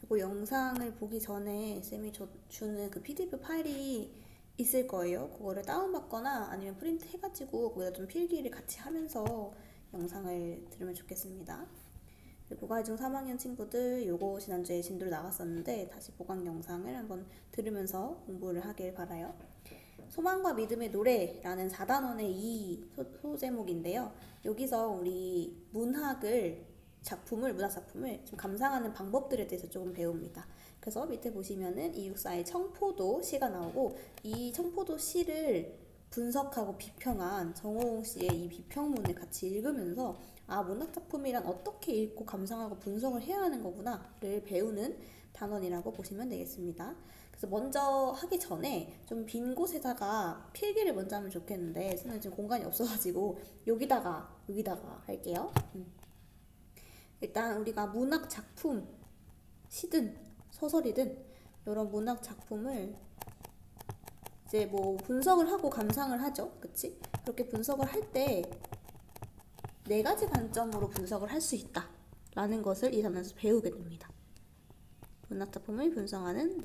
그 영상을 보기 전에 쌤이 주는 그 PDF 파일이 있을 거예요. 그거를 다운받거나 아니면 프린트 해가지고 거기다 좀 필기를 같이 하면서 영상을 들으면 좋겠습니다. 고갈중 3학년 친구들 요거 지난주에 진도를 나갔었는데 다시 보강 영상을 한번 들으면서 공부를 하길 바라요. 소망과 믿음의 노래라는 4단원의 이 소제목인데요. 여기서 우리 문학 작품을 좀 감상하는 방법들에 대해서 조금 배웁니다. 그래서 밑에 보시면은 이육사의 청포도 시가 나오고 이 청포도 시를 분석하고 비평한 정호홍 씨의 이 비평문을 같이 읽으면서 문학작품이란 어떻게 읽고 감상하고 분석을 해야 하는 거구나를 배우는 단원이라고 보시면 되겠습니다. 그래서 먼저 하기 전에 좀 빈 곳에다가 필기를 먼저 하면 좋겠는데 저는 지금 공간이 없어가지고 여기다가 할게요. 일단 우리가 문학 작품, 시든 소설이든 이런 문학 작품을 이제 뭐 분석을 하고 감상을 하죠. 그치? 그렇게 분석을 할 때 네 가지 관점으로 분석을 할 수 있다 라는 것을 이 단원에서 배우게 됩니다. 문학 작품을 분석하는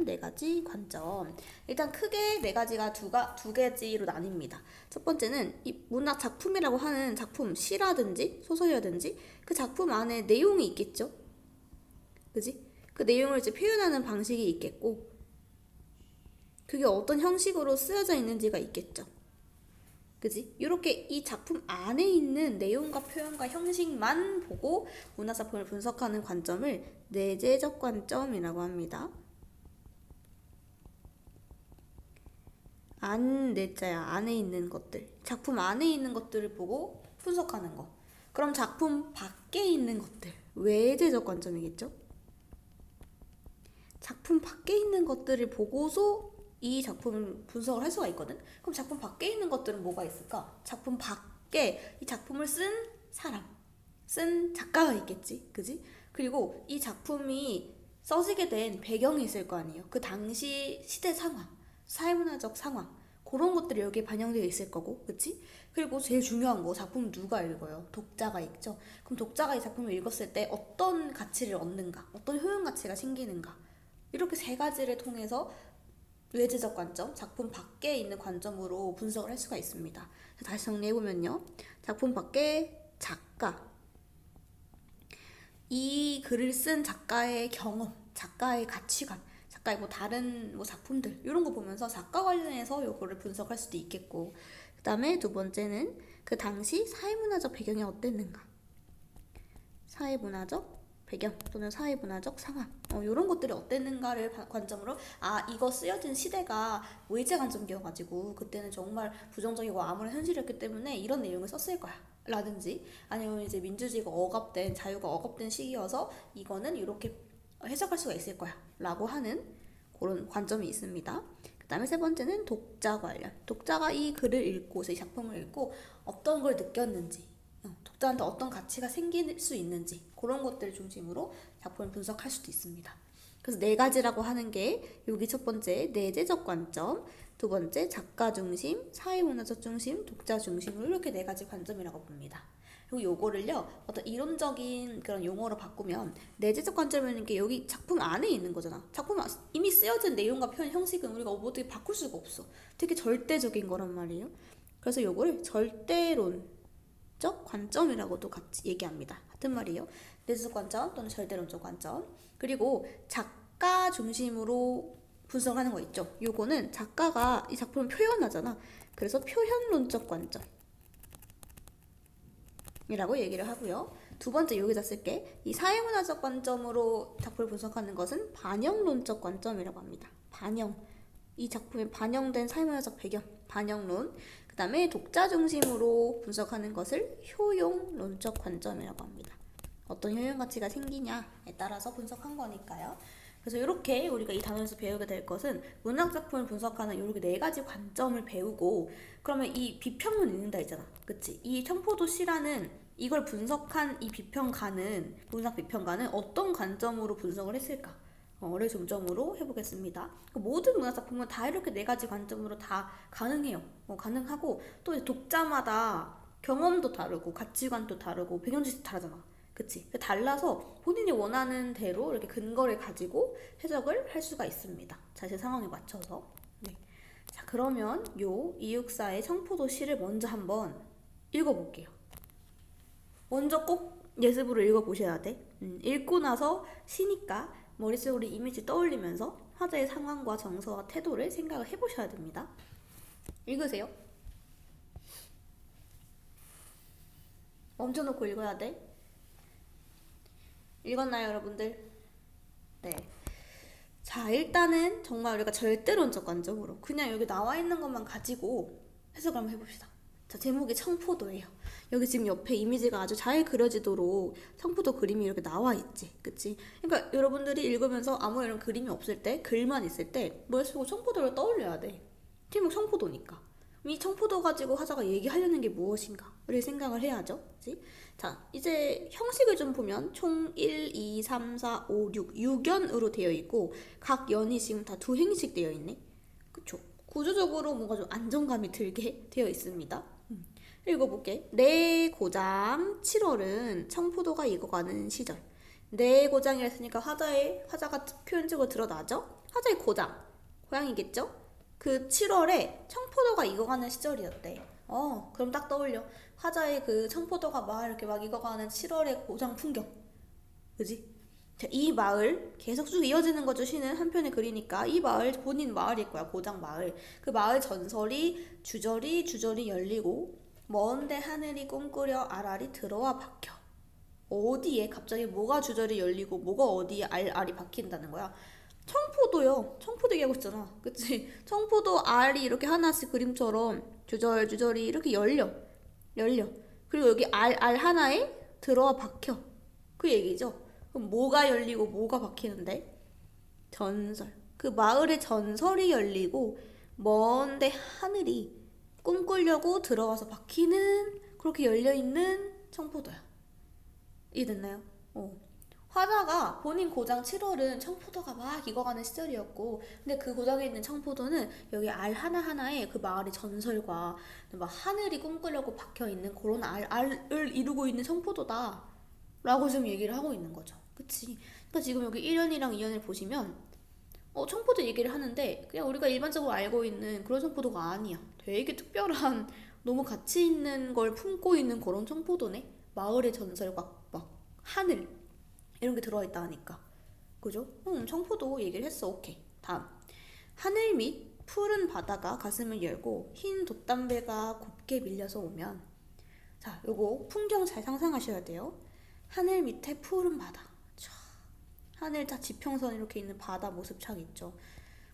네 가지 관점. 일단 크게 네 가지가 두 가지로 나뉩니다. 첫 번째는 이 문학 작품이라고 하는 작품, 시라든지 소설이라든지 그 작품 안에 내용이 있겠죠. 그지? 그 내용을 이제 표현하는 방식이 있겠고, 그게 어떤 형식으로 쓰여져 있는지가 있겠죠. 그지? 이렇게 이 작품 안에 있는 내용과 표현과 형식만 보고 문화작품을 분석하는 관점을 내재적 관점이라고 합니다. 안에 있는 것들, 작품 안에 있는 것들을 보고 분석하는 거. 그럼 작품 밖에 있는 것들, 외재적 관점이겠죠? 작품 밖에 있는 것들을 보고서 이 작품을 분석을 할 수가 있거든. 그럼 작품 밖에 있는 것들은 뭐가 있을까? 작품 밖에 이 작품을 쓴 사람, 쓴 작가가 있겠지, 그지? 그리고 이 작품이 써지게 된 배경이 있을 거 아니에요. 그 당시 시대 상황, 사회문화적 상황, 그런 것들이 여기에 반영되어 있을 거고, 그치? 그리고 제일 중요한 거, 작품 누가 읽어요? 독자가 읽죠. 그럼 독자가 이 작품을 읽었을 때 어떤 가치를 얻는가? 어떤 효용 가치가 생기는가? 이렇게 세 가지를 통해서 외재적 관점, 작품 밖에 있는 관점으로 분석을 할 수가 있습니다. 다시 정리해보면요. 작품 밖에 작가, 이 글을 쓴 작가의 경험, 작가의 가치관, 작가의 다른 작품들 이런 거 보면서 작가 관련해서 요거를 분석할 수도 있겠고, 그 다음에 두 번째는 그 당시 사회문화적 배경이 어땠는가, 사회문화적 배경 또는 사회문화적 상황 이런 것들이 어땠는가를 관점으로 이거 쓰여진 시대가 외제 관점이어가지고 그때는 정말 부정적이고 암울한 현실이었기 때문에 이런 내용을 썼을 거야 라든지, 아니면 이제 민주주의가 자유가 억압된 시기여서 이거는 이렇게 해석할 수가 있을 거야 라고 하는 그런 관점이 있습니다. 그 다음에 세 번째는 독자 관련, 독자가 이 글을 읽고 이 작품을 읽고 어떤 걸 느꼈는지, 독자한테 어떤 가치가 생길 수 있는지 그런 것들을 중심으로 작품을 분석할 수도 있습니다. 그래서 네 가지라고 하는 게 여기 첫 번째 내재적 관점, 두 번째 작가 중심, 사회문화적 중심, 독자 중심으로 이렇게 네 가지 관점이라고 봅니다. 그리고 요거를요 어떤 이론적인 그런 용어로 바꾸면 내재적 관점이라는 게 여기 작품 안에 있는 거잖아. 작품 이미 쓰여진 내용과 표현 형식은 우리가 어떻게 바꿀 수가 없어. 되게 절대적인 거란 말이에요. 그래서 요거를 절대론 관점이라고도 같이 얘기합니다. 같은 말이에요. 내재적 관점 또는 절대론적 관점. 그리고 작가 중심으로 분석하는 거 있죠. 요거는 작가가 이 작품을 표현하잖아. 그래서 표현론적 관점이라고 얘기를 하고요. 두 번째 여기다 쓸게. 이 사회문화적 관점으로 작품을 분석하는 것은 반영론적 관점이라고 합니다. 이 작품에 반영된 사회문화적 배경, 반영론. 그 다음에 독자 중심으로 분석하는 것을 효용론적 관점이라고 합니다. 어떤 효용 가치가 생기냐에 따라서 분석한 거니까요. 그래서 이렇게 우리가 이 단원에서 배우게 될 것은 문학 작품을 분석하는 이렇게 네 가지 관점을 배우고, 그러면 이 비평문 읽는다 했잖아. 그치? 이 청포도시라는 이걸 분석한 이 문학 비평가는 어떤 관점으로 분석을 했을까? 를 중점으로 해보겠습니다. 모든 문화작품은 다 이렇게 네 가지 관점으로 다 가능해요. 가능하고 또 독자마다 경험도 다르고 가치관도 다르고 배경지식도 다르잖아. 그치? 달라서 본인이 원하는 대로 이렇게 근거를 가지고 해석을 할 수가 있습니다. 자세 상황에 맞춰서. 네. 자, 그러면 요 이육사의 청포도 시를 먼저 한번 읽어볼게요. 먼저 꼭 예습으로 읽어보셔야 돼. 읽고 나서 시니까 머릿속으로 이미지 떠올리면서 화자의 상황과 정서와 태도를 생각을 해보셔야 됩니다. 읽으세요. 멈춰놓고 읽어야 돼. 읽었나요, 여러분들? 네. 자, 일단은 정말 우리가 절대론적 관점으로 그냥 여기 나와 있는 것만 가지고 해석을 한번 해봅시다. 자, 제목이 청포도예요. 여기 지금 옆에 이미지가 아주 잘 그려지도록 청포도 그림이 이렇게 나와 있지, 그치? 그러니까 여러분들이 읽으면서 아무 이런 그림이 없을 때, 글만 있을 때 머릿속으로 청포도를 떠올려야 돼. 제목 청포도니까. 이 청포도 가지고 화자가 얘기하려는 게 무엇인가를 생각을 해야죠. 그치? 자, 이제 형식을 좀 보면 총 1, 2, 3, 4, 5, 6, 6연으로 되어 있고 각 연이 지금 다 두 행씩 되어 있네. 그쵸? 구조적으로 뭔가 좀 안정감이 들게 되어 있습니다. 읽어볼게. 내 고장 7월은 청포도가 익어가는 시절. 내 고장이라 했으니까 화자가 표현적으로 드러나죠? 화자의 고장, 고향이겠죠? 그 7월에 청포도가 익어가는 시절이었대. 그럼 딱 떠올려. 화자의 그 청포도가 막 이렇게 막 익어가는 7월의 고장 풍경. 그지? 자, 이 마을 계속 쭉 이어지는 거죠. 시는 한편에 그리니까 이 마을 본인 마을일 거야. 고장 마을. 그 마을 전설이 주저리 열리고 먼데 하늘이 꿈꾸려 알알이 들어와 박혀. 어디에 갑자기 뭐가 주저리 열리고 뭐가 어디에 알알이 박힌다는 거야. 청포도요. 청포도 얘기하고 있잖아. 그치? 청포도 알이 이렇게 하나씩 그림처럼 주저리 이렇게 열려. 그리고 여기 알 하나에 들어와 박혀. 그 얘기죠. 그럼 뭐가 열리고 뭐가 박히는데? 전설. 그 마을의 전설이 열리고 먼데 하늘이 꿈꾸려고 들어와서 박히는 그렇게 열려있는 청포도야. 이해됐나요? 화자가 본인 고장 7월은 청포도가 막 익어가는 시절이었고 근데 그 고장에 있는 청포도는 여기 알 하나하나에 그 마을의 전설과 막 하늘이 꿈꾸려고 박혀있는 그런 알을 이루고 있는 청포도다 라고 지금 얘기를 하고 있는 거죠. 그치? 그러니까 지금 여기 1연이랑 2연을 보시면 청포도 얘기를 하는데 그냥 우리가 일반적으로 알고 있는 그런 청포도가 아니야. 되게 특별한 너무 가치 있는 걸 품고 있는 그런 청포도네. 마을의 전설과 막 하늘 이런 게 들어있다 하니까. 그죠? 청포도 얘기를 했어. 오케이. 다음. 하늘 밑 푸른 바다가 가슴을 열고 흰 돛담배가 곱게 밀려서 오면. 자, 요거 풍경 잘 상상하셔야 돼요. 하늘 밑에 푸른 바다. 하늘 다 지평선 이렇게 있는 바다 모습 착 있죠.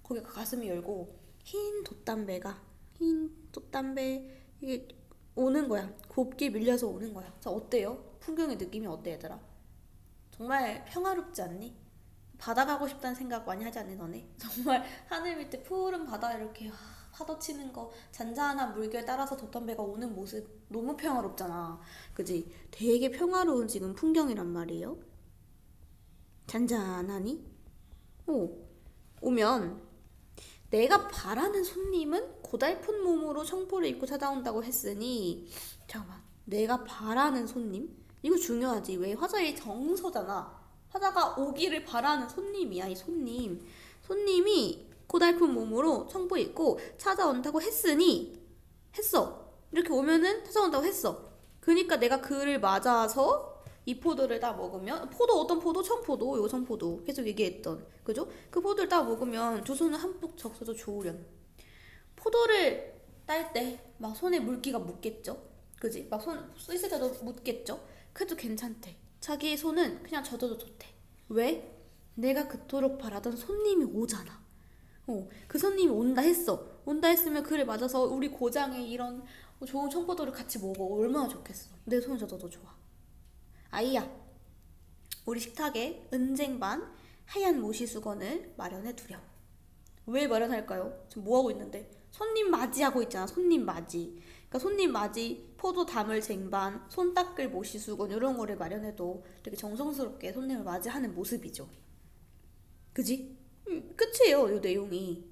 거기 가슴이 열고 흰 돛담배 이게 오는 거야. 곱게 밀려서 오는 거야. 자, 어때요? 풍경의 느낌이 어때, 얘들아? 정말 평화롭지 않니? 바다 가고 싶다는 생각 많이 하지 않니, 너네? 정말 하늘 밑에 푸른 바다 이렇게 파도 치는 거 잔잔한 물결 따라서 돛담배가 오는 모습 너무 평화롭잖아. 그지? 되게 평화로운 지금 풍경이란 말이에요. 잔잔하니? 오면 내가 바라는 손님은 고달픈 몸으로 청포를 입고 찾아온다고 했으니 잠깐만, 내가 바라는 손님? 이거 중요하지. 왜? 화자의 정서잖아. 화자가 오기를 바라는 손님이야. 이 손님이 고달픈 몸으로 청포 입고 찾아온다고 했으니 했어. 이렇게 오면은 찾아온다고 했어. 그러니까 내가 그를 맞아서 이 포도를 다 먹으면 어떤 포도? 청포도. 이거 청포도 계속 얘기했던 그죠? 그 포도를 다 먹으면 두 손을 한폭 적셔서 좋으련. 포도를 딸 때 막 손에 물기가 묻겠죠? 그지? 막 손 씻을 때도 묻겠죠? 그래도 괜찮대. 자기의 손은 그냥 젖어도 좋대. 왜? 내가 그토록 바라던 손님이 오잖아. 그 손님이 온다 했으면 그를 맞아서 우리 고장에 이런 좋은 청포도를 같이 먹어. 얼마나 좋겠어. 내 손이 젖어도 좋아. 아이야, 우리 식탁에 은쟁반 하얀 모시수건을 마련해 두렴. 왜 마련할까요? 지금 뭐하고 있는데? 손님 맞이하고 있잖아. 손님 맞이. 그러니까 손님 맞이, 포도 담을 쟁반, 손 닦을 모시수건 이런 거를 마련해도 되게 정성스럽게 손님을 맞이하는 모습이죠. 그지? 끝이에요, 이 내용이.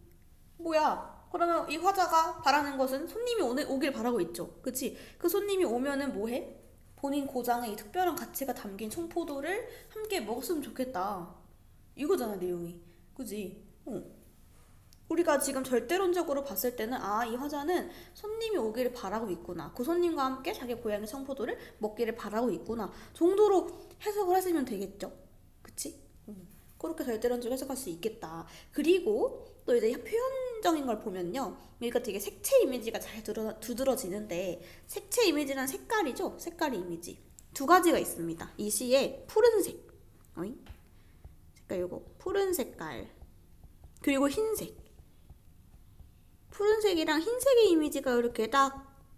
뭐야? 그러면 이 화자가 바라는 것은 손님이 오길 바라고 있죠. 그치? 그 손님이 오면은 뭐해? 본인 고장에 이 특별한 가치가 담긴 청포도를 함께 먹었으면 좋겠다. 이거잖아, 내용이. 그지? 우리가 지금 절대론적으로 봤을 때는 이 화자는 손님이 오기를 바라고 있구나. 그 손님과 함께 자기 고향의 청포도를 먹기를 바라고 있구나. 정도로 해석을 하시면 되겠죠. 그치? 그렇게 절대론적으로 해석할 수 있겠다. 그리고 또 이제 표현적인 걸 보면요. 여기가 되게 색채 이미지가 잘 두드러지는데, 색채 이미지란 색깔이죠. 색깔의 이미지. 두 가지가 있습니다. 이 시에 푸른색. 색깔 요거. 푸른 색깔. 그리고 흰색. 푸른색이랑 흰색의 이미지가 이렇게 딱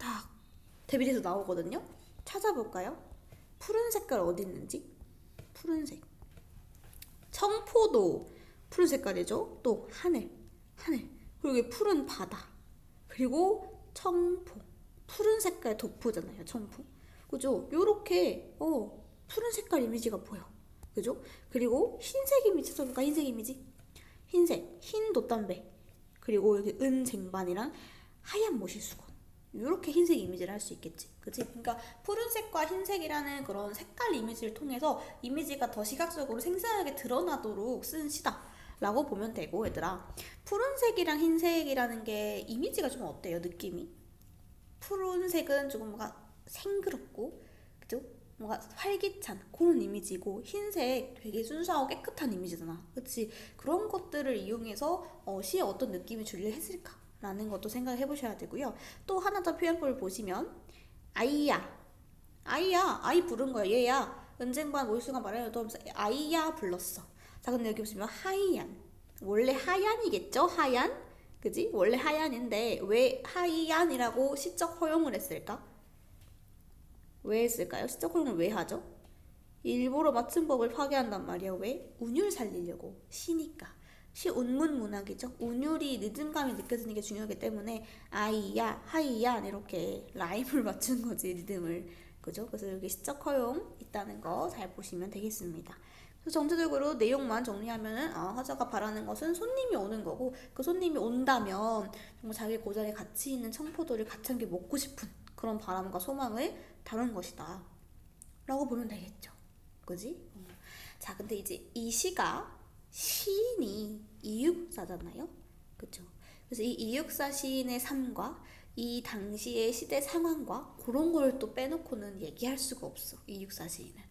대비돼서 나오거든요. 찾아볼까요? 푸른 색깔 어디 있는지? 푸른색. 청포도 푸른 색깔이죠. 또 하늘. 그리고 여기 푸른 바다. 그리고 청포. 푸른 색깔 도포잖아요. 청포. 그죠? 요렇게 푸른 색깔 이미지가 보여. 그죠? 그리고 흰색 이미지 써볼까? 흰색 이미지. 흰색, 흰 돛담배. 그리고 여기 은쟁반이랑 하얀 모시수건. 이렇게 흰색 이미지를 할 수 있겠지. 그치? 그러니까 푸른색과 흰색이라는 그런 색깔 이미지를 통해서 이미지가 더 시각적으로 생생하게 드러나도록 쓴 시다 라고 보면 되고, 얘들아, 푸른색이랑 흰색이라는 게 이미지가 좀 어때요? 느낌이? 푸른색은 조금 뭔가 생그럽고, 그죠? 뭔가 활기찬 그런 이미지고, 흰색 되게 순수하고 깨끗한 이미지잖아. 그치? 그런 것들을 이용해서 시에 어떤 느낌이 주려 했을까 라는 것도 생각해 보셔야 되고요. 또 하나 더 표현법을 보시면, 아이야, 아이 부른 거야. 얘야, 은쟁반 모유수가 말하려도 하면서 아이야 불렀어. 자, 근데 여기 보시면 하얀, 원래 하얀이겠죠? 하얀, 그지? 원래 하얀인데 왜 하얀이라고 시적 허용을 했을까? 왜 했을까요? 시적 허용을 왜 하죠? 일부러 맞춤법을 파괴한단 말이야. 왜? 운율 살리려고. 시니까. 시 운문 문학이죠. 운율이 리듬감이 느껴지는 게 중요하기 때문에 아이야, 하이야 이렇게 라임을 맞춘 거지, 리듬을. 그죠? 그래서 여기 시적 허용 있다는 거 잘 보시면 되겠습니다. 그래서 전체적으로 내용만 정리하면은 화자가 바라는 것은 손님이 오는 거고, 그 손님이 온다면 정말 자기 고장에 가치 있는 청포도를 같이 함께 먹고 싶은 그런 바람과 소망을 다룬 것이다 라고 보면 되겠죠. 그지? 자, 근데 이제 이 시가 시인이 이육사잖아요. 그쵸? 그래서 이 이육사 시인의 삶과 이 당시의 시대 상황과 그런 걸 또 빼놓고는 얘기할 수가 없어. 이육사 시인은.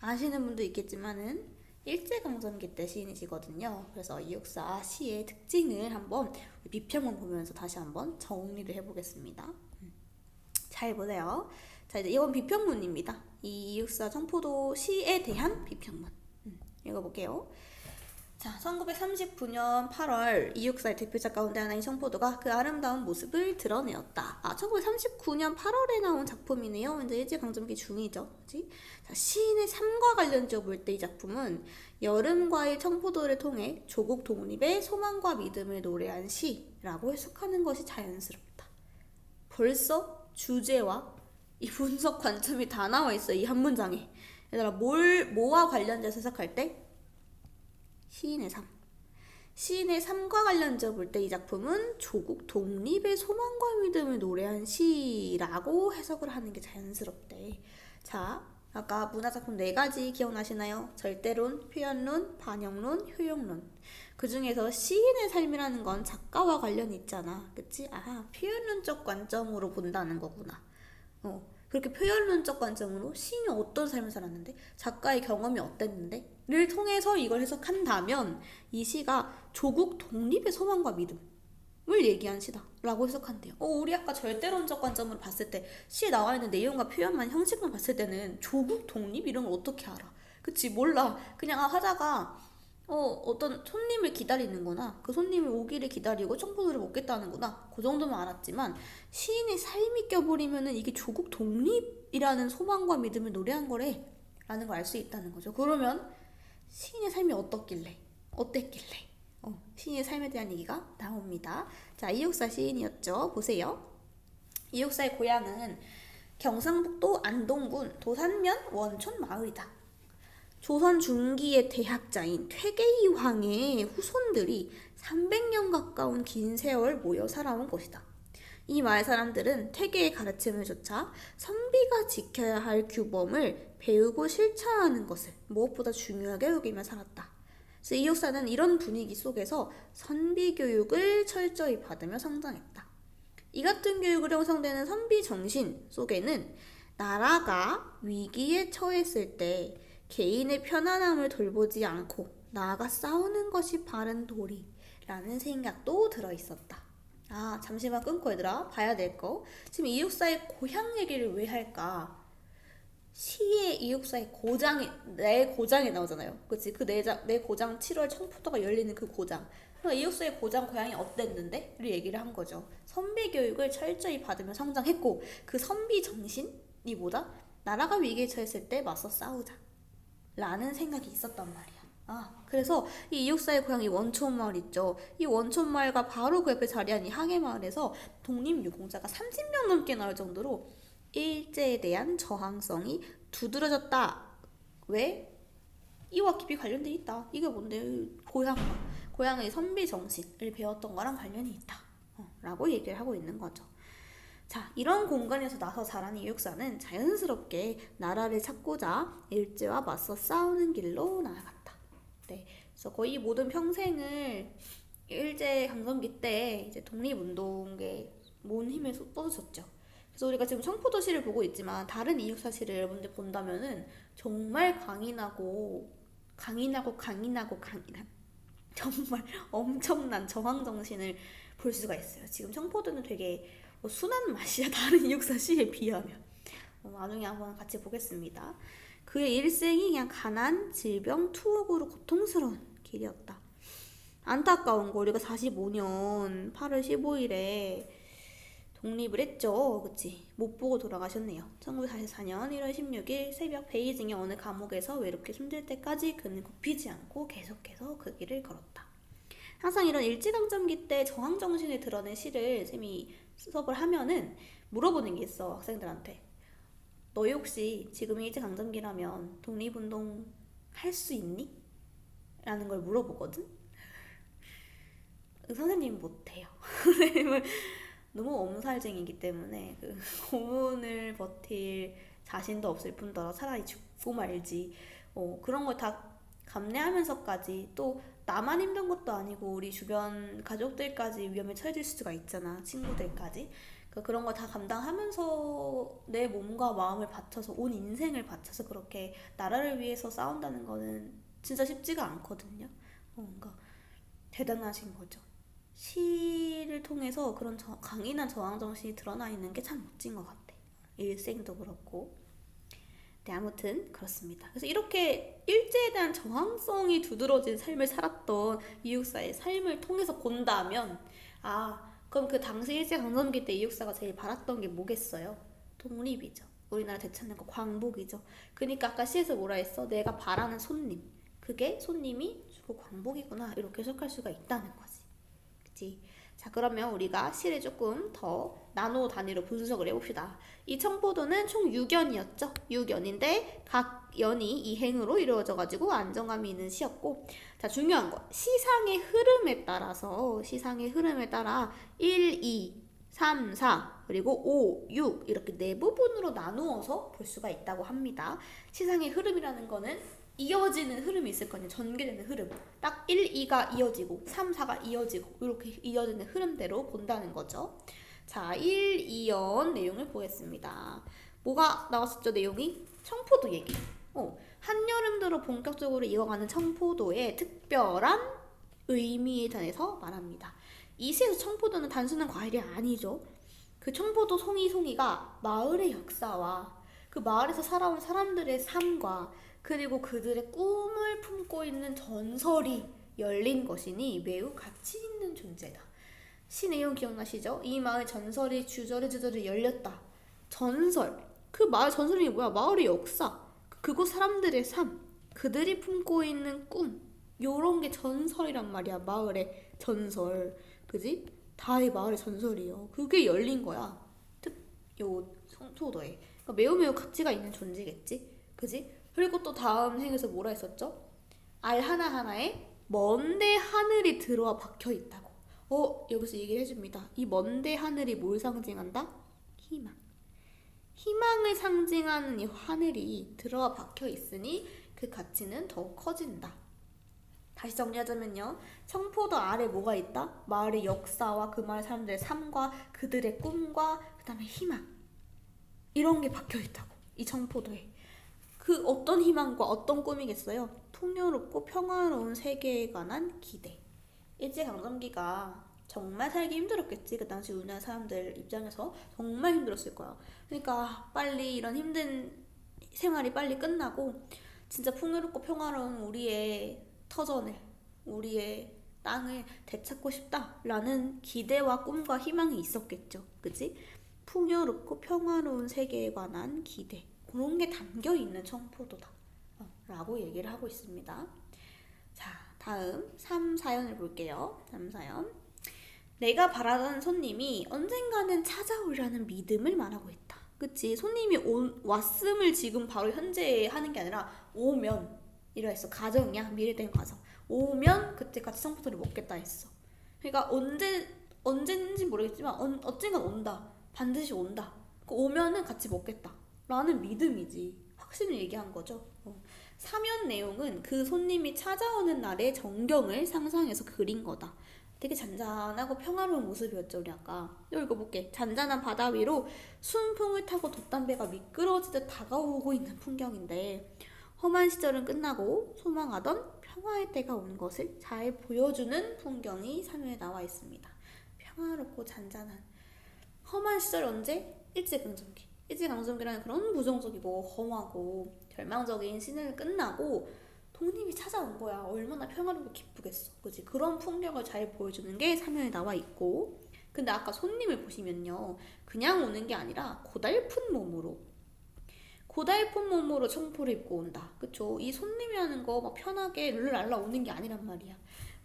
아시는 분도 있겠지만은 일제강점기 때 시인이시거든요. 그래서 이육사 시의 특징을 한번 비평문 보면서 다시 한번 정리를 해보겠습니다. 잘 보세요. 자, 이제 이건 비평문입니다. 이 이육사 청포도 시에 대한 비평문. 읽어볼게요. 자, 1939년 8월 이육사의 대표작 가운데 하나인 청포도가 그 아름다운 모습을 드러내었다. 1939년 8월에 나온 작품이네요. 이제 일제강점기 중이죠. 그치? 자, 시인의 삶과 관련지어 볼 때 이 작품은 여름과의 청포도를 통해 조국 독립의 소망과 믿음을 노래한 시라고 해석하는 것이 자연스럽다. 벌써 주제와 이 분석 관점이 다 나와 있어, 이 한 문장에. 얘들아, 뭐와 관련돼서 해석할 때? 시인의 삶. 시인의 삶과 관련지어 볼 때 이 작품은 조국 독립의 소망과 믿음을 노래한 시라고 해석을 하는 게 자연스럽대. 자, 아까 문화작품 4가지 기억나시나요? 절대론, 표현론, 반영론, 효용론. 그 중에서 시인의 삶이라는 건 작가와 관련이 있잖아. 그치? 표현론적 관점으로 본다는 거구나. 그렇게 표현론적 관점으로 시인이 어떤 삶을 살았는데, 작가의 경험이 어땠는데 를 통해서 이걸 해석한다면 이 시가 조국 독립의 소망과 믿음을 얘기한 시다 라고 해석한대요. 우리 아까 절대론적 관점으로 봤을 때 시에 나와 있는 내용과 표현만, 형식만 봤을 때는 조국 독립 이런 걸 어떻게 알아? 그치? 몰라. 그냥 화자가 어떤 손님을 기다리는구나, 그 손님이 오기를 기다리고 청포도를 먹겠다는구나, 그 정도만 알았지만 시인의 삶이 껴버리면은 이게 조국 독립이라는 소망과 믿음을 노래한 거래 라는 걸 알 수 있다는 거죠. 그러면 시인의 삶이 어땠길래 시인의 삶에 대한 얘기가 나옵니다. 자, 이육사 시인이었죠. 보세요. 이육사의 고향은 경상북도 안동군 도산면 원촌 마을이다. 조선 중기의 대학자인 퇴계이 왕의 후손들이 300년 가까운 긴 세월 모여 살아온 곳이다. 이 마을 사람들은 태계의 가르침을 조차 선비가 지켜야 할 규범을 배우고 실천하는 것을 무엇보다 중요하게 여기며 살았다. 그래서 이 역사는 이런 분위기 속에서 선비 교육을 철저히 받으며 성장했다. 이 같은 교육으로 형성되는 선비 정신 속에는 나라가 위기에 처했을 때 개인의 편안함을 돌보지 않고 나아가 싸우는 것이 바른 도리라는 생각도 들어있었다. 아, 잠시만 끊고 얘들아, 봐야 될 거. 지금 이육사의 고향 얘기를 왜 할까? 시에 이육사의 고장이, 내 고장이 나오잖아요. 그치? 내 고장 7월 청포도가 열리는 그 고장. 그러니까 이육사의 고장 고향이 어땠는데? 를 얘기를 한 거죠. 선비 교육을 철저히 받으며 성장했고, 그 선비 정신이 뭐다? 나라가 위기에 처했을 때 맞서 싸우자 라는 생각이 있었단 말이야. 아, 그래서 이 이육사의 고향이 원촌마을 있죠. 이 원촌마을과 바로 그 옆에 자리한 이 항해마을에서 독립유공자가 30명 넘게 나올 정도로 일제에 대한 저항성이 두드러졌다. 왜? 이와 깊이 관련돼 있다. 이게 뭔데? 고향의 선비 정신을 배웠던 거랑 관련이 있다. 라고 얘기를 하고 있는 거죠. 자, 이런 공간에서 나서 자란 이육사는 자연스럽게 나라를 찾고자 일제와 맞서 싸우는 길로 나아갔다. 네, 그래서 거의 모든 평생을 일제 강점기 때 이제 독립운동에 온 힘을 쏟으셨죠. 그래서 우리가 지금 청포도시를 보고 있지만 다른 이육사시를 여러분들 본다면은 정말 강인한 정말 엄청난 저항 정신을 볼 수가 있어요. 지금 청포도는 되게 순한 맛이야, 다른 이육사시에 비하면. 나중에 한번 같이 보겠습니다. 그의 일생이 그냥 가난, 질병, 투옥으로 고통스러운 길이었다. 안타까운 거, 우리가 45년 8월 15일에 독립을 했죠. 그치? 못 보고 돌아가셨네요. 1944년 1월 16일 새벽 베이징의 어느 감옥에서 외롭게 숨질 때까지 그는 굽히지 않고 계속해서 그 길을 걸었다. 항상 이런 일제강점기 때 저항정신을 드러낸 시를 쌤이 수업을 하면은 물어보는 게 있어, 학생들한테. 너희 혹시 지금 일제강점기라면 독립운동 할 수 있니? 라는 걸 물어보거든? 선생님은 못해요. 선생님은 너무 엄살쟁이기 때문에 그 고문을 버틸 자신도 없을 뿐더러 차라리 죽고 말지. 그런 걸 다 감내하면서까지 또 나만 힘든 것도 아니고 우리 주변 가족들까지 위험에 처해질 수가 있잖아. 친구들까지. 그런 걸 다 감당하면서 내 몸과 마음을 바쳐서 온 인생을 바쳐서 그렇게 나라를 위해서 싸운다는 거는 진짜 쉽지가 않거든요. 그러니까 대단하신 거죠. 시를 통해서 그런 강인한 저항 정신이 드러나 있는 게 참 멋진 것 같아. 일생도 그렇고. 네, 아무튼 그렇습니다. 그래서 이렇게 일제에 대한 저항성이 두드러진 삶을 살았던 이육사의 삶을 통해서 본다면, 그럼 그 당시 일제강점기 때 이육사가 제일 바랐던 게 뭐겠어요? 독립이죠. 우리나라 되찾는 거, 광복이죠. 그러니까 아까 시에서 뭐라 했어? 내가 바라는 손님. 그게 손님이 주로 광복이구나. 이렇게 해석할 수가 있다는 거지. 그치? 자, 그러면 우리가 시를 조금 더 나노 단위로 분석을 해봅시다. 이 청포도는 총 6연이었죠. 6연인데 각 연이 이행으로 이루어져가지고 안정감이 있는 시였고, 자, 중요한 거, 시상의 흐름에 따라 1, 2, 3, 4 그리고 5, 6 이렇게 네 부분으로 나누어서 볼 수가 있다고 합니다. 시상의 흐름이라는 거는 이어지는 흐름이 있을 거냐, 전개되는 흐름. 딱 1, 2가 이어지고 3, 4가 이어지고 이렇게 이어지는 흐름대로 본다는 거죠. 자, 1, 2연 내용을 보겠습니다. 뭐가 나왔었죠, 내용이? 청포도 얘기. 한여름 들어 본격적으로 이어가는 청포도의 특별한 의미에 대해서 말합니다. 이 시에서 청포도는 단순한 과일이 아니죠. 그 청포도 송이송이가 마을의 역사와 그 마을에서 살아온 사람들의 삶과 그리고 그들의 꿈을 품고 있는 전설이 열린 것이니 매우 가치 있는 존재다. 시 내용 기억나시죠? 이 마을 전설이 주저리 열렸다. 전설. 그 마을 전설이 뭐야? 마을의 역사. 그곳 사람들의 삶. 그들이 품고 있는 꿈. 요런 게 전설이란 말이야. 마을의 전설. 그지? 다의 마을의 전설이에요. 그게 열린 거야. 요 청포도에. 그러니까 매우 가치가 있는 존재겠지? 그지? 그리고 또 다음 행에서 뭐라 했었죠? 알 하나하나에 먼데 하늘이 들어와 박혀 있다고. 여기서 얘기를 해줍니다. 이 먼데 하늘이 뭘 상징한다? 희망. 희망을 상징하는 이 하늘이 들어와 박혀 있으니 그 가치는 더욱 커진다. 다시 정리하자면요. 청포도 아래 뭐가 있다? 마을의 역사와 그 마을 사람들의 삶과 그들의 꿈과 그 다음에 희망. 이런 게 박혀 있다고. 이 청포도에. 그 어떤 희망과 어떤 꿈이겠어요? 풍요롭고 평화로운 세계에 관한 기대. 일제강점기가 정말 살기 힘들었겠지. 그 당시 우리나라 사람들 입장에서 정말 힘들었을 거야. 그러니까 빨리 이런 힘든 생활이 빨리 끝나고 진짜 풍요롭고 평화로운 우리의 터전을, 우리의 땅을 되찾고 싶다라는 기대와 꿈과 희망이 있었겠죠. 그치? 풍요롭고 평화로운 세계에 관한 기대. 그런 게 담겨있는 청포도다. 라고 얘기를 하고 있습니다. 자, 다음 3, 4연을 볼게요. 3, 4연. 내가 바라던 손님이 언젠가는 찾아오리라는 믿음을 말하고 있다. 그치? 손님이 왔음을 지금 바로 현재 하는 게 아니라 오면 이라 했어. 가정이야. 미래된 가정. 오면 그때 같이 청포도를 먹겠다 했어. 그러니까 언제인지 모르겠지만 언젠간 온다. 반드시 온다. 오면은 같이 먹겠다. 라는 믿음이지. 확신을 얘기한 거죠. 사면 내용은 그 손님이 찾아오는 날의 전경을 상상해서 그린 거다. 되게 잔잔하고 평화로운 모습이었죠. 우리 아까 읽어볼게. 잔잔한 바다 위로 순풍을 타고 돛담배가 미끄러지듯 다가오고 있는 풍경인데 험한 시절은 끝나고 소망하던 평화의 때가 온 것을 잘 보여주는 풍경이 사면에 나와 있습니다. 평화롭고 잔잔한 험한 시절 언제? 일제강점기. 일제강점기라는 그런 부정적이고 험하고 절망적인 시대는 끝나고 독립이 찾아온 거야. 얼마나 평화롭고 기쁘겠어. 그치? 그런 풍경을 잘 보여주는 게 사면에 나와 있고, 근데 아까 손님을 보시면요, 그냥 오는 게 아니라 고달픈 몸으로 청포를 입고 온다. 그쵸? 이 손님이라는 거 막 편하게 룰루랄라 오는 게 아니란 말이야.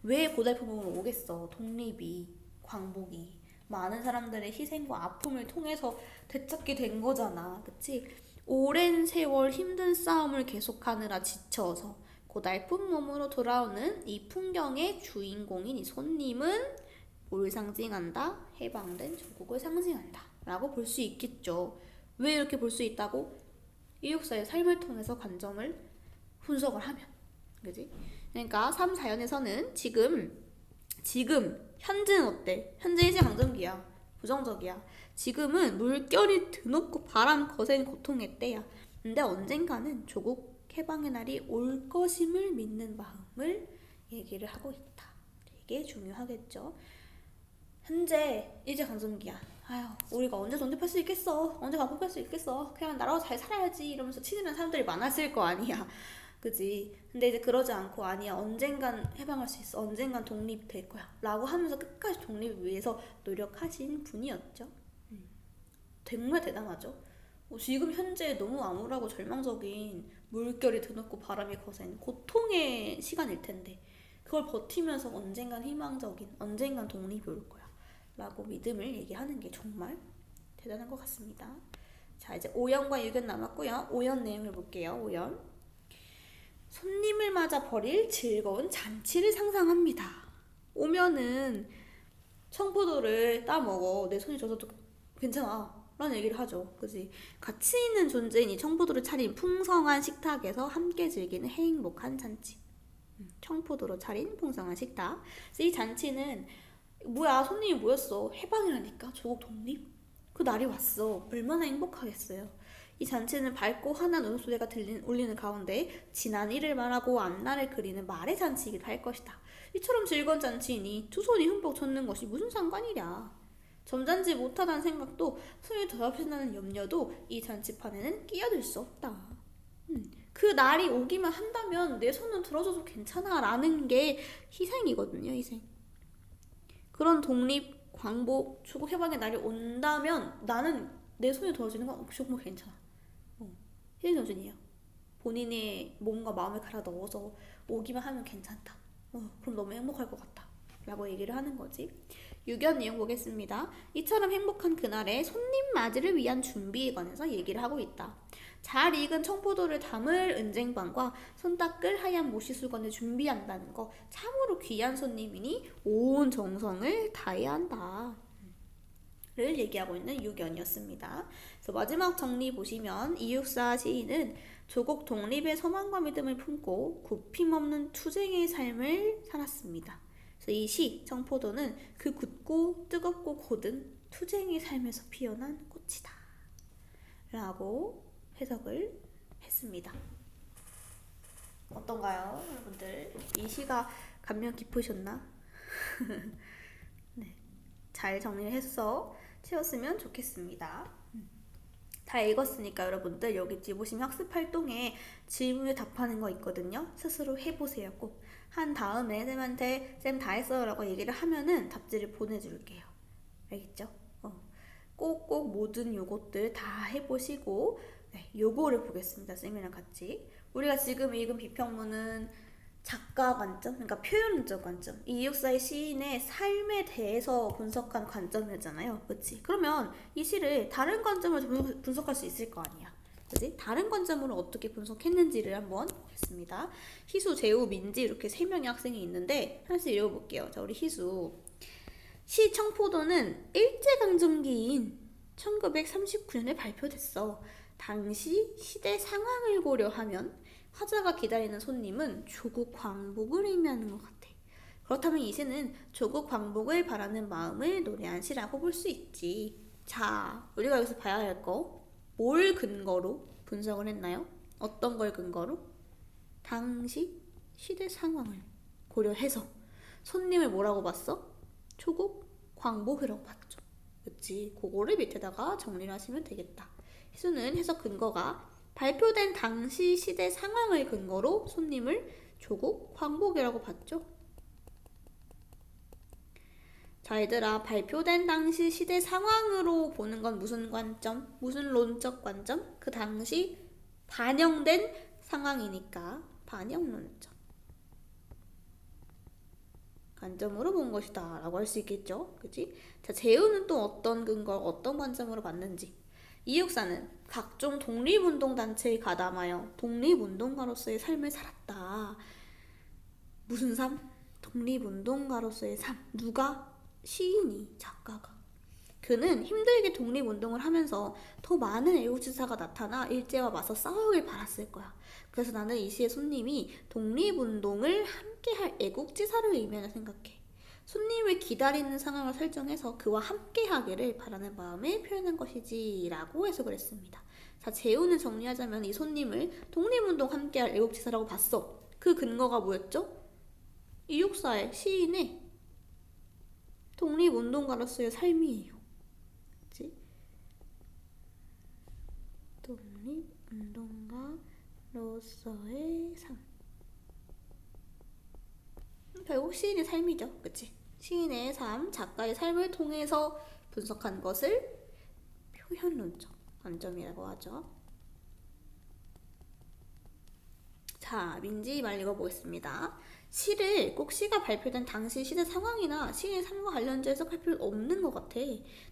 왜 고달픈 몸으로 오겠어? 독립이, 광복이 많은 사람들의 희생과 아픔을 통해서 되찾게 된 거잖아. 그치? 오랜 세월 힘든 싸움을 계속하느라 지쳐서 고달픈 몸으로 돌아오는 이 풍경의 주인공인 이 손님은 뭘 상징한다? 해방된 조국을 상징한다. 라고 볼 수 있겠죠. 왜 이렇게 볼 수 있다고? 이육사의 삶을 통해서 관점을 분석을 하면. 그지? 그러니까 3, 4연에서는 지금 현재는 어때? 현재 일제강점기야. 부정적이야. 지금은 물결이 드높고 바람 거센 고통의 때야. 근데 언젠가는 조국 해방의 날이 올 것임을 믿는 마음을 얘기를 하고 있다. 되게 중요하겠죠. 현재 일제강점기야. 아휴, 우리가 언제 독립할 수 있겠어? 언제 광복할 수 있겠어? 그냥 나라가 잘 살아야지 이러면서 치는 사람들이 많았을 거 아니야. 그지? 근데 이제 그러지 않고 아니야. 언젠간 해방할 수 있어. 언젠간 독립될 거야. 라고 하면서 끝까지 독립을 위해서 노력하신 분이었죠. 정말 대단하죠. 지금 현재 너무 암울하고 절망적인 물결이 드높고 바람이 거센 고통의 시간일 텐데 그걸 버티면서 언젠간 희망적인 언젠간 독립이 올 거야 라고 믿음을 얘기하는 게 정말 대단한 것 같습니다. 자, 이제 5연과 6연 남았고요. 5연 내용을 볼게요. 5연. 손님을 맞아 벌일 즐거운 잔치를 상상합니다. 오면은 청포도를 따먹어. 내 손이 젖어도 괜찮아 라는 얘기를 하죠. 그지? 가치 있는 존재인 이 청포도를 차린 풍성한 식탁에서 함께 즐기는 행복한 잔치. 청포도로 차린 풍성한 식탁. 이 잔치는 뭐야, 손님이 모였어. 해방이라니까. 조국 독립. 그 날이 왔어. 얼마나 행복하겠어요. 이 잔치는 밝고 환한 울음소리가 울리는 가운데 지난 일을 말하고 앞날을 그리는 말의 잔치이기도 할 것이다. 이처럼 즐거운 잔치이니 두 손이 흠뻑 젖는 것이 무슨 상관이랴. 점잖지 못하다는 생각도 손이 더럽혀진다는 염려도 이 잔치판에는 끼어들 수 없다. 그 날이 오기만 한다면 내 손은 들어줘도 괜찮아 라는 게 희생이거든요. 희생. 그런 독립, 광복, 조국 해방의 날이 온다면 나는 내 손이 들어주는 건 정말 괜찮아. 희생정신이에요. 본인의 몸과 마음을 갈아 넣어서 오기만 하면 괜찮다. 그럼 너무 행복할 것 같다. 라고 얘기를 하는 거지. 6연 내용 보겠습니다. 이처럼 행복한 그날에 손님 맞이를 위한 준비에 관해서 얘기를 하고 있다. 잘 익은 청포도를 담을 은쟁반과 손 닦을 하얀 모시수건을 준비한다는 거 참으로 귀한 손님이니 온 정성을 다해야 한다. 를 얘기하고 있는 유견이었습니다. 그래서 마지막 정리 보시면 이육사 시인은 조국 독립의 소망과 믿음을 품고 굽힘없는 투쟁의 삶을 살았습니다. 그래서 이 시 청포도는 그 굳고 뜨겁고 고든 투쟁의 삶에서 피어난 꽃이다 라고 해석을 했습니다. 어떤가요, 여러분들? 이 시가 감명 깊으셨나? 네, 잘 정리를 해서 채웠으면 좋겠습니다. 다 읽었으니까 여러분들 여기 보시면 학습활동에 질문에 답하는 거 있거든요. 스스로 해보세요. 꼭 한 다음에 쌤한테 쌤 다 했어요 라고 얘기를 하면은 답지를 보내줄게요. 알겠죠? 꼭꼭 모든 요것들 다 해보시고 네, 요거를 보겠습니다. 쌤이랑 같이. 우리가 지금 읽은 비평문은 작가 관점, 그러니까 표현적 관점, 이육사의 시인의 삶에 대해서 분석한 관점이었잖아요. 그치? 그러면 이 시를 다른 관점으로 분석할 수 있을 거 아니야. 그치? 다른 관점으로 어떻게 분석했는지를 한번 보겠습니다. 희수, 재우, 민지 이렇게 3명의 학생이 있는데 하나씩 읽어볼게요. 자, 우리 희수. 시 청포도는 일제강점기인 1939년에 발표됐어. 당시 시대 상황을 고려하면 화자가 기다리는 손님은 조국 광복을 의미하는 것 같아. 그렇다면 이 시는 조국 광복을 바라는 마음을 노래한 시라고 볼 수 있지. 자, 우리가 여기서 봐야 할 거, 뭘 근거로 분석을 했나요? 어떤 걸 근거로? 당시 시대 상황을 고려해서 손님을 뭐라고 봤어? 조국 광복이라고 봤죠. 그치? 그거를 밑에다가 정리를 하시면 되겠다. 희수는 해석 근거가 발표된 당시 시대 상황을 근거로 손님을 조국 광복이라고 봤죠. 자, 얘들아, 발표된 당시 시대 상황으로 보는 건 무슨 관점? 무슨 론적 관점? 그 당시 반영된 상황이니까 반영론적 관점으로 본 것이다 라고 할 수 있겠죠. 그치? 자, 재우는 또 어떤 근거, 어떤 관점으로 봤는지. 이육사는 각종 독립운동단체에 가담하여 독립운동가로서의 삶을 살았다. 무슨 삶? 독립운동가로서의 삶. 누가? 시인이, 작가가. 그는 힘들게 독립운동을 하면서 더 많은 애국지사가 나타나 일제와 맞서 싸우길 바랐을 거야. 그래서 나는 이 시의 손님이 독립운동을 함께할 애국지사를 의미하는 생각해. 손님을 기다리는 상황을 설정해서 그와 함께하기를 바라는 마음을 표현한 것이지 라고 해석을 했습니다. 자, 재우는 정리하자면 이 손님을 독립운동 함께할 애국지사라고 봤어. 그 근거가 뭐였죠? 이육사의 시인의 독립운동가로서의 삶이에요. 그치? 독립운동가로서의 삶. 결국 시인의 삶이죠. 그치? 시인의 삶, 작가의 삶을 통해서 분석한 것을 표현론적 관점이라고 하죠. 자, 민지 말 읽어보겠습니다. 시를 꼭 시가 발표된 당시 시대 상황이나 시인의 삶과 관련해서 해석할 필요 없는 것 같아.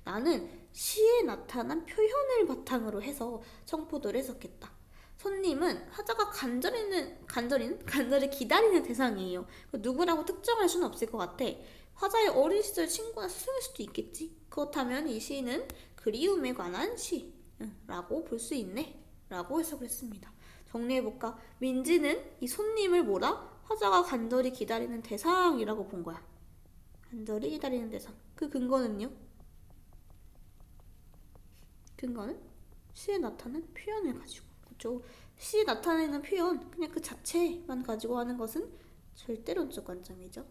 나는 시에 나타난 표현을 바탕으로 해서 청포도를 해석했다. 손님은 화자가 간절히 기다리는 대상이에요. 누구라고 특정할 수는 없을 것 같아. 화자의 어린 시절 친구나 스승일 수도 있겠지. 그렇다면 이 시는 그리움에 관한 시라고 볼 수 있네 라고 해석을 했습니다. 정리해볼까? 민지는 이 손님을 뭐라? 화자가 간절히 기다리는 대상이라고 본 거야. 간절히 기다리는 대상. 그 근거는요? 근거는 시에 나타난 표현을 가지고. 그렇죠? 시에 나타내는 표현, 그냥 그 자체만 가지고 하는 것은 절대론적 관점이죠.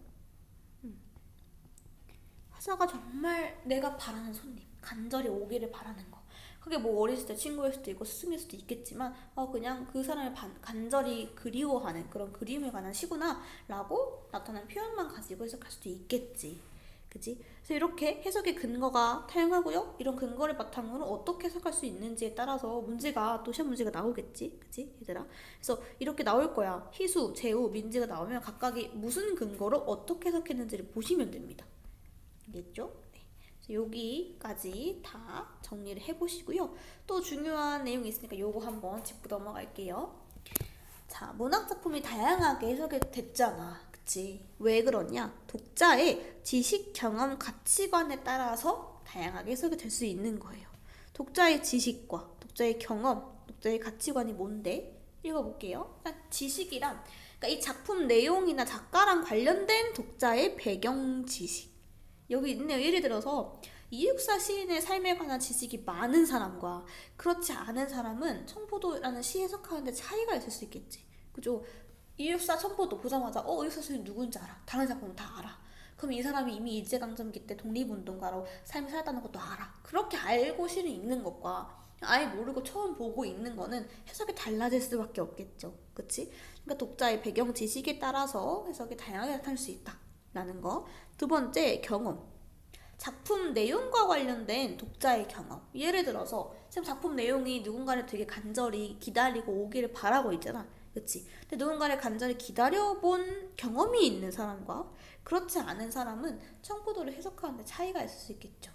화자가 정말 내가 바라는 손님, 간절히 오기를 바라는 거. 그게 뭐 어렸을 때 친구일 수도 있고 스승일 수도 있겠지만 그냥 그 사람을 간절히 그리워하는 그런 그림에 관한 시구나 라고 나타난 표현만 가지고 해석할 수도 있겠지. 그치? 그래서 이렇게 해석의 근거가 다양하고요. 이런 근거를 바탕으로 어떻게 해석할 수 있는지에 따라서 문제가 또 시험 문제가 나오겠지. 그치? 얘들아. 그래서 이렇게 나올 거야. 희수, 재우, 민지가 나오면 각각이 무슨 근거로 어떻게 해석했는지를 보시면 됩니다. 알겠죠? 네. 여기까지 다 정리를 해보시고요. 또 중요한 내용이 있으니까 요거 한번 짚고 넘어갈게요. 자, 문학작품이 다양하게 해석이 됐잖아. 그치? 왜 그러냐? 독자의 지식, 경험, 가치관에 따라서 다양하게 해석이 될 수 있는 거예요. 독자의 지식과 독자의 경험, 독자의 가치관이 뭔데? 읽어볼게요. 지식이란 그러니까 이 작품 내용이나 작가랑 관련된 독자의 배경 지식. 여기 있네요. 예를 들어서 이육사 시인의 삶에 관한 지식이 많은 사람과 그렇지 않은 사람은 청포도라는 시 해석하는데 차이가 있을 수 있겠지. 그죠? 이육사 청포도 보자마자 이육사 시인 누군지 알아. 다른 작품은 다 알아. 그럼 이 사람이 이미 일제강점기 때 독립운동가로 삶을 살았다는 것도 알아. 그렇게 알고 시를 읽는 것과 아예 모르고 처음 보고 읽는 거는 해석이 달라질 수밖에 없겠죠. 그치? 그러니까 독자의 배경 지식에 따라서 해석이 다양하게 나타날 수 있다. 라는 거. 두 번째, 경험. 작품 내용과 관련된 독자의 경험. 예를 들어서 지금 작품 내용이 누군가를 되게 간절히 기다리고 오기를 바라고 있잖아. 그치? 근데 누군가를 간절히 기다려본 경험이 있는 사람과 그렇지 않은 사람은 청포도를 해석하는데 차이가 있을 수 있겠죠.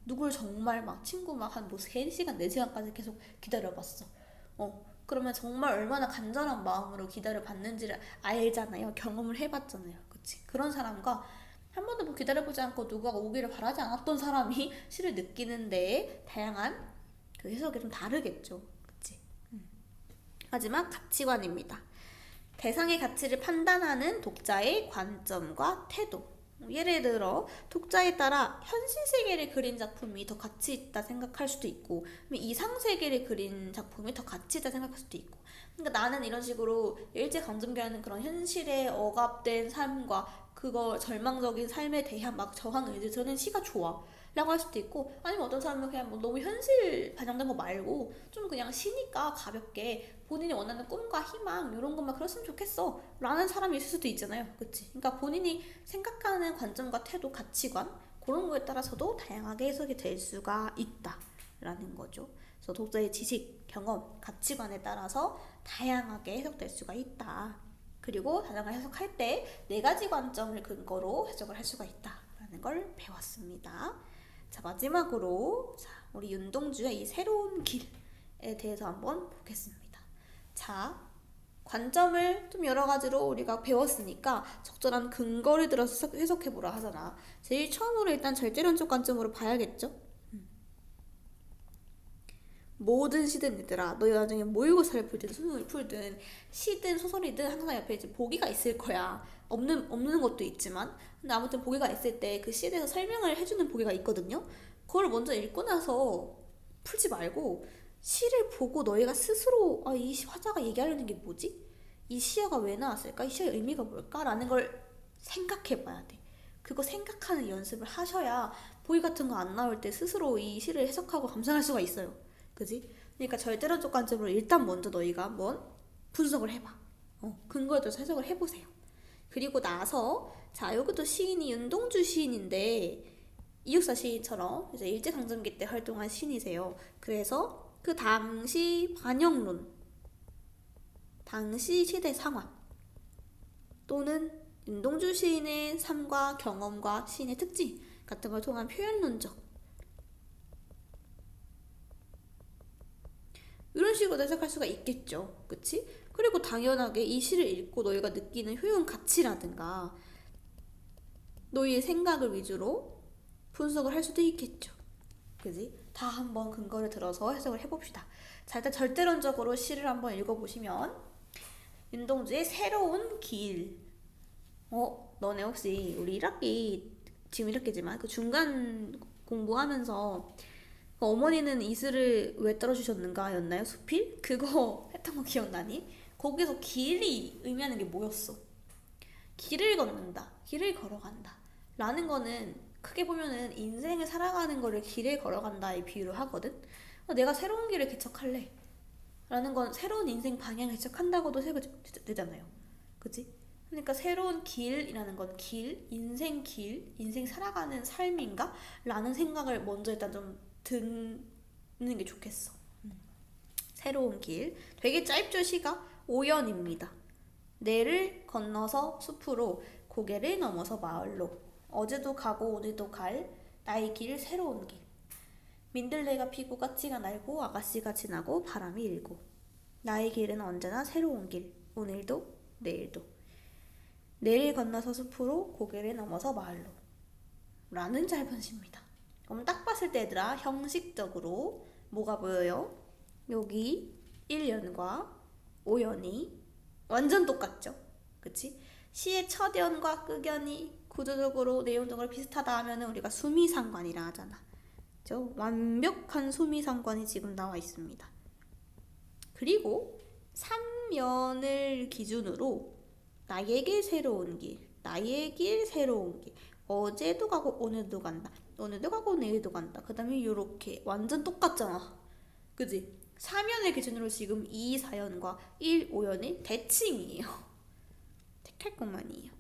누굴 정말 막 친구 막 한 뭐 3시간, 4시간까지 계속 기다려봤어. 그러면 정말 얼마나 간절한 마음으로 기다려봤는지를 알잖아요. 경험을 해봤잖아요. 그치? 그런 사람과 한 번도 뭐 기다려보지 않고 누구가 오기를 바라지 않았던 사람이 시를 느끼는데 다양한 그 해석이 좀 다르겠죠. 그치? 마지막 가치관입니다. 대상의 가치를 판단하는 독자의 관점과 태도. 예를 들어 독자에 따라 현실 세계를 그린 작품이 더 가치 있다 생각할 수도 있고 이상 세계를 그린 작품이 더 가치 있다 생각할 수도 있고 그러니까 나는 이런 식으로 일제강점기라는 그런 현실에 억압된 삶과 그거 절망적인 삶에 대한 막 저항 의지 저는 시가 좋아 라고 할 수도 있고 아니면 어떤 사람은 그냥 뭐 너무 현실 반영된 거 말고 좀 그냥 시니까 가볍게 본인이 원하는 꿈과 희망 이런 것만 그렸으면 좋겠어 라는 사람이 있을 수도 있잖아요. 그치? 그러니까 본인이 생각하는 관점과 태도, 가치관 그런 거에 따라서도 다양하게 해석이 될 수가 있다 라는 거죠. 그래서 독자의 지식, 경험, 가치관에 따라서 다양하게 해석될 수가 있다. 그리고 다양하게 해석할 때 4가지 관점을 근거로 해석을 할 수가 있다 라는 걸 배웠습니다. 자, 마지막으로 우리 윤동주의 이 새로운 길에 대해서 한번 보겠습니다. 자, 관점을 좀 여러 가지로 우리가 배웠으니까 적절한 근거를 들어서 해석해보라 하잖아. 제일 처음으로 일단 절대론적 관점으로 봐야겠죠? 모든 시든 얘들아 너희 나중에 모의고사를 풀든 수능을 풀든 시든 소설이든 항상 옆에 이제 보기가 있을 거야. 없는 것도 있지만 근데 아무튼 보기가 있을 때 그 시에 대해서 설명을 해주는 보기가 있거든요. 그걸 먼저 읽고 나서 풀지 말고 시를 보고 너희가 스스로 이 화자가 얘기하려는 게 뭐지? 이 시야가 왜 나왔을까? 이 시의 의미가 뭘까? 라는 걸 생각해 봐야 돼. 그거 생각하는 연습을 하셔야 보기 같은 거 안 나올 때 스스로 이 시를 해석하고 감상할 수가 있어요. 그지? 그러니까 절대론적 관점으로 일단 먼저 너희가 한번 분석을 해봐. 근거에 대해서 해석을 해보세요. 그리고 나서 자 여기도 시인이 윤동주 시인인데 이육사 시인처럼 이제 일제강점기 때 활동한 시인이세요. 그래서 그 당시 반영론, 당시 시대 상황 또는 윤동주 시인의 삶과 경험과 시인의 특징 같은 걸 통한 표현론적 이런 식으로 해석할 수가 있겠죠. 그치? 그리고 당연하게 이 시를 읽고 너희가 느끼는 효용 가치라든가 너희의 생각을 위주로 분석을 할 수도 있겠죠. 그지? 다 한번 근거를 들어서 해석을 해봅시다. 자, 일단 절대론적으로 시를 한번 읽어보시면 윤동주의 새로운 길. 너네 혹시 우리 1학기 지금 1학기지만 그 중간 공부하면서 어머니는 이슬을 왜 떨어주셨는가 였나요? 수필? 그거 했던 거 기억나니? 거기서 길이 의미하는 게 뭐였어? 길을 걷는다, 길을 걸어간다 라는 거는 크게 보면은 인생을 살아가는 거를 길을 걸어간다에 비유를 하거든. 내가 새로운 길을 개척할래 라는 건 새로운 인생 방향을 개척한다고도 해석이 되잖아요. 그치? 그러니까 새로운 길이라는 건 인생 살아가는 삶인가? 라는 생각을 먼저 일단 좀 듣는 게 좋겠어. 새로운 길. 되게 짧죠, 시가? 5연입니다. 내를 건너서 숲으로, 고개를 넘어서 마을로, 어제도 가고 오늘도 갈, 나의 길 새로운 길. 민들레가 피고 까치가 날고 아가씨가 지나고 바람이 일고 나의 길은 언제나 새로운 길. 오늘도 내일도. 내일 건너서 숲으로 고개를 넘어서 마을로. 라는 짧은 시입니다. 그럼 딱 봤을 때 얘들아 형식적으로 뭐가 보여요? 여기 1연과 5연이 완전 똑같죠? 그치? 시의 첫 연과 끝연이 구조적으로 내용적으로 비슷하다 하면 우리가 수미상관이라 하잖아. 그죠? 완벽한 수미상관이 지금 나와 있습니다. 그리고 3연을 기준으로 나에게 새로운 길, 나의 길 새로운 길. 어제도 가고 오늘도 간다. 오늘도 가고 내일도 간다. 그 다음에 요렇게 완전 똑같잖아. 그지? 3연을 기준으로 지금 2, 4연과 1, 5연이 대칭이에요. 택할 것만이에요.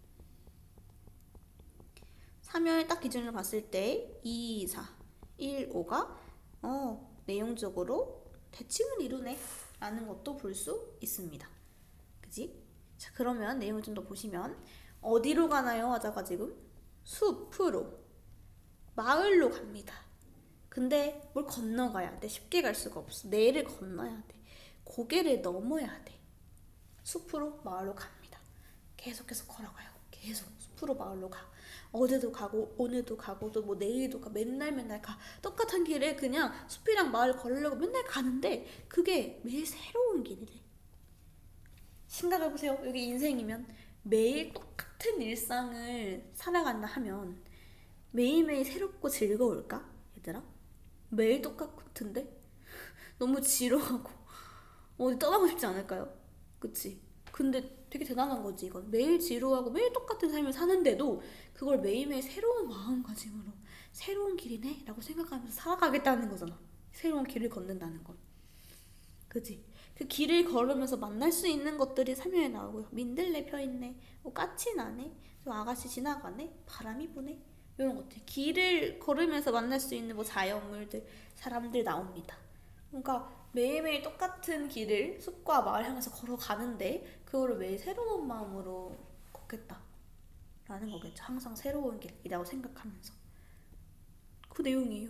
3연을 딱 기준으로 봤을 때 2, 4, 1, 5가 내용적으로 대칭을 이루네 라는 것도 볼 수 있습니다. 그지? 자, 그러면 내용을 좀 더 보시면 어디로 가나요? 하자가 지금 숲으로 마을로 갑니다. 근데 뭘 건너가야 돼. 쉽게 갈 수가 없어. 내일을 건너야 돼. 고개를 넘어야 돼. 숲으로 마을로 갑니다. 계속해서 걸어가요. 계속 숲으로 마을로 가. 어제도 가고 오늘도 가고 또 뭐 내일도 가. 맨날 가. 똑같은 길을 그냥 숲이랑 마을 걸으려고 맨날 가는데 그게 매일 새로운 길이래. 생각해보세요. 여기 인생이면 매일 똑같은 일상을 살아간다 하면 매일매일 새롭고 즐거울까? 얘들아? 매일 똑같은데? 너무 지루하고 어디 떠나고 싶지 않을까요? 그치? 근데 되게 대단한 거지 이건. 매일 지루하고 매일 똑같은 삶을 사는데도 그걸 매일매일 새로운 마음가짐으로 새로운 길이네? 라고 생각하면서 살아가겠다는 거잖아. 새로운 길을 걷는다는 건. 그치? 그 길을 걸으면서 만날 수 있는 것들이 3연에 나오고요. 민들레 펴있네, 까치 나네, 좀 아가씨 지나가네, 바람이 부네, 이런 것들. 길을 걸으면서 만날 수 있는 뭐 자연물들, 사람들 나옵니다. 그러니까 매일매일 똑같은 길을 숲과 마을 향해서 걸어가는데 그거를 매일 새로운 마음으로 걷겠다 라는 거겠죠. 항상 새로운 길이라고 생각하면서. 그 내용이에요.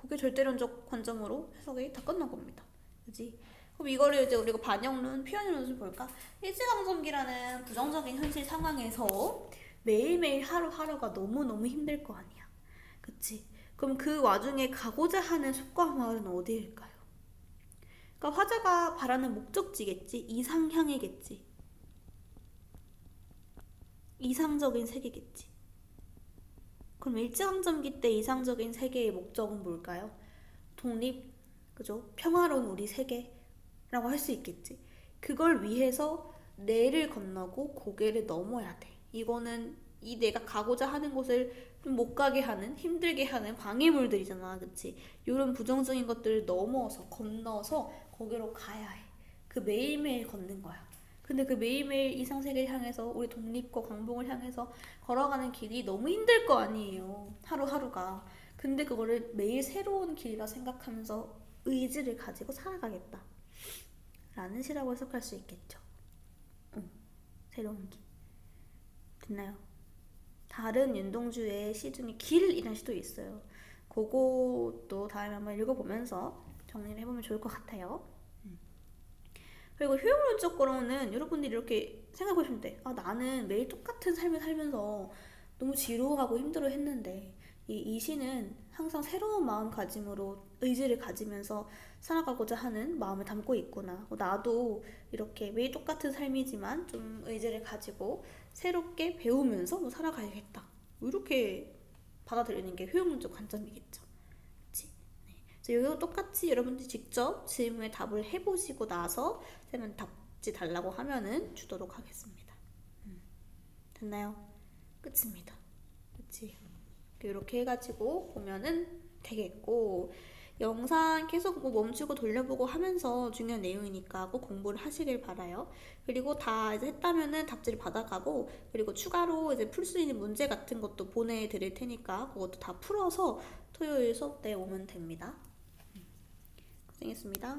그게 절대론적 관점으로 해석이 다 끝난 겁니다. 그지? 그럼 이거를 이제 우리가 반영론, 표현론을 좀 볼까? 일제강점기라는 부정적인 현실 상황에서 매일매일 하루하루가 너무너무 힘들 거 아니야. 그치? 그럼 그 와중에 가고자 하는 숲과 마을은 어디일까요? 그러니까 화자가 바라는 목적지겠지? 이상향이겠지? 이상적인 세계겠지? 그럼 일제강점기 때 이상적인 세계의 목적은 뭘까요? 독립, 그죠? 평화로운 우리 세계라고 할 수 있겠지. 그걸 위해서 내를 건너고 고개를 넘어야 돼. 이거는 이 내가 가고자 하는 곳을 못 가게 하는, 힘들게 하는 방해물들이잖아. 그치? 이런 부정적인 것들을 넘어서, 건너서 거기로 가야 해. 그 매일매일 걷는 거야. 근데 그 매일매일 이상세계를 향해서 우리 독립과 광복을 향해서 걸어가는 길이 너무 힘들 거 아니에요. 하루하루가. 근데 그거를 매일 새로운 길이라 생각하면서 의지를 가지고 살아가겠다 라는 시라고 해석할 수 있겠죠. 새로운 길. 됐나요? 다른 윤동주의 시 중에 길이라는 시도 있어요. 그것도 다음에 한번 읽어보면서 정리를 해보면 좋을 것 같아요. 그리고 효용론적으로는 여러분들이 이렇게 생각해보시면 돼. 아, 나는 매일 똑같은 삶을 살면서 너무 지루하고 힘들어 했는데 이 시는 항상 새로운 마음가짐으로 의지를 가지면서 살아가고자 하는 마음을 담고 있구나. 나도 이렇게 매일 똑같은 삶이지만 좀 의지를 가지고 새롭게 배우면서 뭐 살아가야겠다. 이렇게 받아들이는 게 효용론적 관점이겠죠. 그치? 네. 그래서 이거 똑같이 여러분들이 직접 질문에 답을 해보시고 나서 쌤은 답지 달라고 하면은 주도록 하겠습니다. 됐나요? 끝입니다. 그치? 이렇게 해가지고 보면은 되겠고, 영상 계속 뭐 멈추고 돌려보고 하면서 중요한 내용이니까 꼭 공부를 하시길 바라요. 그리고 다 이제 했다면은 답지를 받아가고, 그리고 추가로 이제 풀 수 있는 문제 같은 것도 보내드릴 테니까 그것도 다 풀어서 토요일 수업 때 오면 됩니다. 고생했습니다.